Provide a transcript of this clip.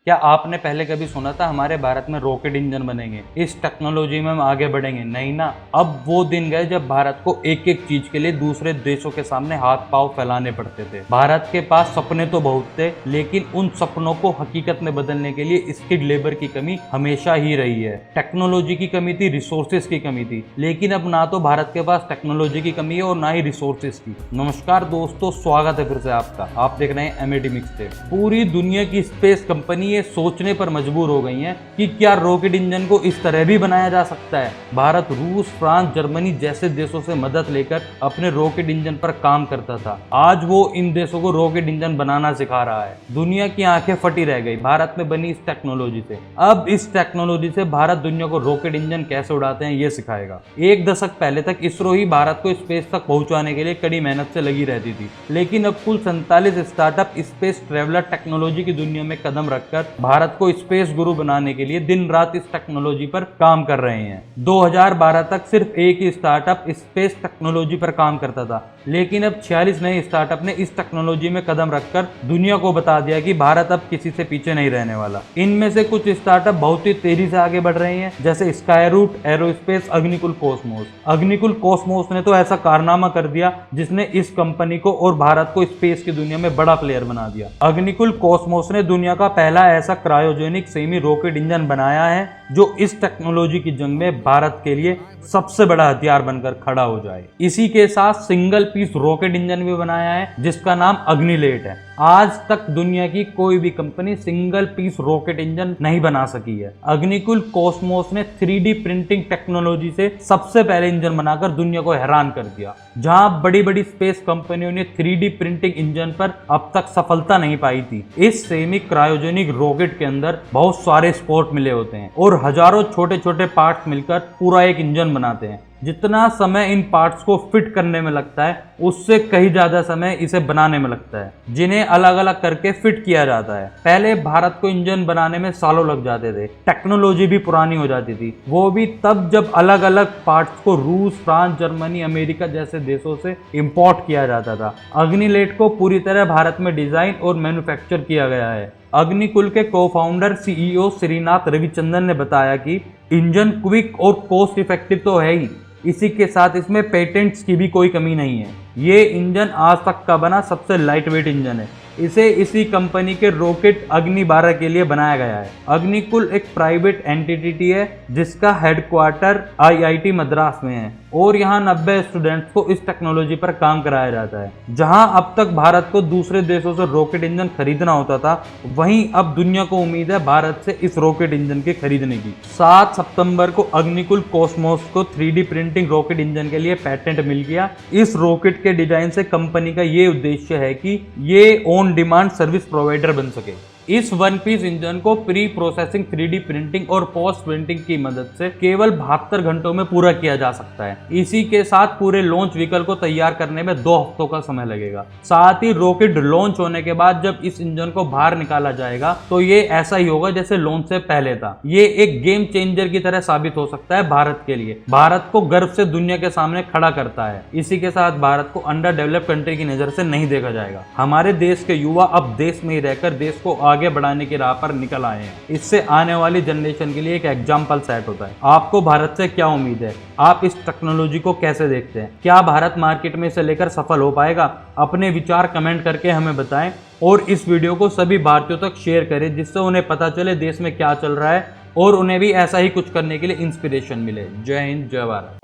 क्या आपने पहले कभी सुना था हमारे भारत में रॉकेट इंजन बनेंगे, इस टेक्नोलॉजी में हम आगे बढ़ेंगे? नहीं ना। अब वो दिन गए जब भारत को एक एक चीज के लिए दूसरे देशों के सामने हाथ पांव फैलाने पड़ते थे। भारत के पास सपने तो बहुत थे, लेकिन उन सपनों को हकीकत में बदलने के लिए स्किल्ड लेबर की कमी हमेशा ही रही है। टेक्नोलॉजी की कमी थी, रिसोर्सेज की कमी थी, लेकिन अब ना तो भारत के पास टेक्नोलॉजी की कमी है और ना ही रिसोर्सेज की। नमस्कार दोस्तों, स्वागत है फिर से आपका। आप देख रहे हैं एमएडी मिक्सटेप। पूरी दुनिया की स्पेस कंपनी ये सोचने पर मजबूर हो गई हैं कि क्या रॉकेट इंजन को इस तरह भी बनाया जा सकता है। भारत रूस, फ्रांस, जर्मनी जैसे देशों से मदद लेकर अपने रॉकेट इंजन पर काम करता था। आज वो इन देशों को रॉकेट इंजन बनाना सिखा रहा है। दुनिया की आंखें फटी रह गई भारत में बनी इस टेक्नोलॉजी से। अब इस टेक्नोलॉजी से भारत दुनिया को रॉकेट इंजन कैसे उड़ाते हैं ये सिखाएगा। एक दशक पहले तक इसरो ही भारत को स्पेस तक पहुंचाने के लिए कड़ी मेहनत से लगी रहती थी, लेकिन अब कुल 47 स्टार्टअप स्पेस ट्रेवलर टेक्नोलॉजी की दुनिया में कदम रखकर भारत को स्पेस गुरु बनाने के लिए दिन रात इस टेक्नोलॉजी पर काम कर रहे हैं। 2012 तक सिर्फ एक ही स्टार्टअप स्पेस टेक्नोलॉजी पर काम करता था, लेकिन अब 46 नए स्टार्टअप ने इस टेक्नोलॉजी में कदम रखकर दुनिया को बता दिया कि भारत अब किसी से पीछे नहीं रहने वाला। इनमें से कुछ स्टार्टअप बहुत ही तेजी से आगे बढ़ रहे हैं, जैसे Skyroot, aerospace, Agnikul Cosmos. Agnikul Cosmos ने तो ऐसा कारनामा कर दिया जिसने इस कंपनी को और भारत को स्पेस की दुनिया में बड़ा प्लेयर बना दिया। अग्निकुल कॉस्मोस ने दुनिया का पहला ऐसा क्रायोजेनिक सेमी रॉकेट इंजन बनाया है जो इस टेक्नोलॉजी की जंग में भारत के लिए सबसे बड़ा हथियार बनकर खड़ा हो जाए। इसी के साथ सिंगल पीस रॉकेट इंजन भी बनाया है जिसका नाम अग्निलेट है। आज तक दुनिया की कोई भी company single piece rocket engine नहीं बना सकी है। अग्निकुल कॉस्मोस ने 3D प्रिंटिंग टेक्नोलॉजी से सबसे पहले इंजन बनाकर दुनिया को हैरान कर दिया। जहां बड़ी बड़ी स्पेस कंपनियों ने 3D प्रिंटिंग इंजन पर अब तक सफलता नहीं पाई थी, इस सेमी क्रायोजेनिक रॉकेट के अंदर बहुत सारे स्पोर्ट मिले होते हैं और हजारों छोटे छोटे पार्ट्स मिलकर पूरा एक इंजन बनाते हैं। जितना समय इन पार्ट्स को फिट करने में लगता है, उससे कहीं ज्यादा समय इसे बनाने में लगता है, जिन्हें अलग अलग करके फिट किया जाता है। पहले भारत को इंजन बनाने में सालों लग जाते थे, टेक्नोलॉजी भी पुरानी हो जाती थी, वो भी तब जब अलग अलग पार्ट्स को रूस, फ्रांस, जर्मनी, अमेरिका जैसे देशों से इंपोर्ट किया जाता था। अग्निलेट को पूरी तरह भारत में डिजाइन और मैन्युफैक्चर किया गया है। अग्निकुल के को-फाउंडर CEO श्रीनाथ रविचंद्रन ने बताया कि इंजन क्विक और कॉस्ट इफेक्टिव तो है ही, इसी के साथ इसमें पेटेंट्स की भी कोई कमी नहीं है। ये इंजन आज तक का बना सबसे लाइट वेट इंजन है। इसे इसी कंपनी के रॉकेट अग्नि 12 के लिए बनाया गया है। अग्निकुल एक प्राइवेट एंटिटी है जिसका हेडक्वार्टर IIT मद्रास में है और यहाँ 90 स्टूडेंट्स को इस टेक्नोलॉजी पर काम कराया जाता है। जहाँ अब तक भारत को दूसरे देशों से रॉकेट इंजन खरीदना होता था, वहीं अब दुनिया को उम्मीद है भारत से इस रॉकेट इंजन के खरीदने की। 7 सितंबर को अग्निकुल कॉस्मोस को 3D प्रिंटिंग रॉकेट इंजन के लिए पेटेंट मिल गया। इस रॉकेट के डिजाइन से कंपनी का ये उद्देश्य है कि ये ऑन डिमांड सर्विस प्रोवाइडर बन सके। इस वन पीस इंजन को प्री प्रोसेसिंग 3D प्रिंटिंग और पोस्ट प्रिंटिंग की मदद से केवल 72 घंटों में पूरा किया जा सकता है। इसी के साथ पूरे लॉन्च व्हीकल को तैयार करने में 2 हफ्तों का समय लगेगा। साथ ही रॉकेट लॉन्च होने के बाद जब इस इंजन को बाहर निकाला जाएगा तो ये ऐसा ही होगा जैसे लॉन्च से पहले था। ये एक गेम चेंजर की तरह साबित हो सकता है भारत के लिए। भारत को गर्व से दुनिया के सामने खड़ा करता है। इसी के साथ भारत को अंडर डेवलप्ड कंट्री की नजर से नहीं देखा जाएगा। हमारे देश के युवा अब देश में ही रहकर देश को आगे बढ़ाने की राह पर निकल आए हैं। इससे आने वाली जनरेशन के लिए एक एग्जाम्पल सेट होता है। आपको भारत से क्या उम्मीद है? आप इस टेक्नोलॉजी को कैसे देखते हैं? क्या भारत मार्केट में इसे लेकर सफल हो पाएगा? अपने विचार कमेंट करके हमें बताएं और इस वीडियो को सभी भारतीयों तक शेयर करें, जिससे उन्हें पता चले देश में क्या चल रहा है और उन्हें भी ऐसा ही कुछ करने के लिए इंस्पिरेशन मिले। जय हिंद, जय भारत।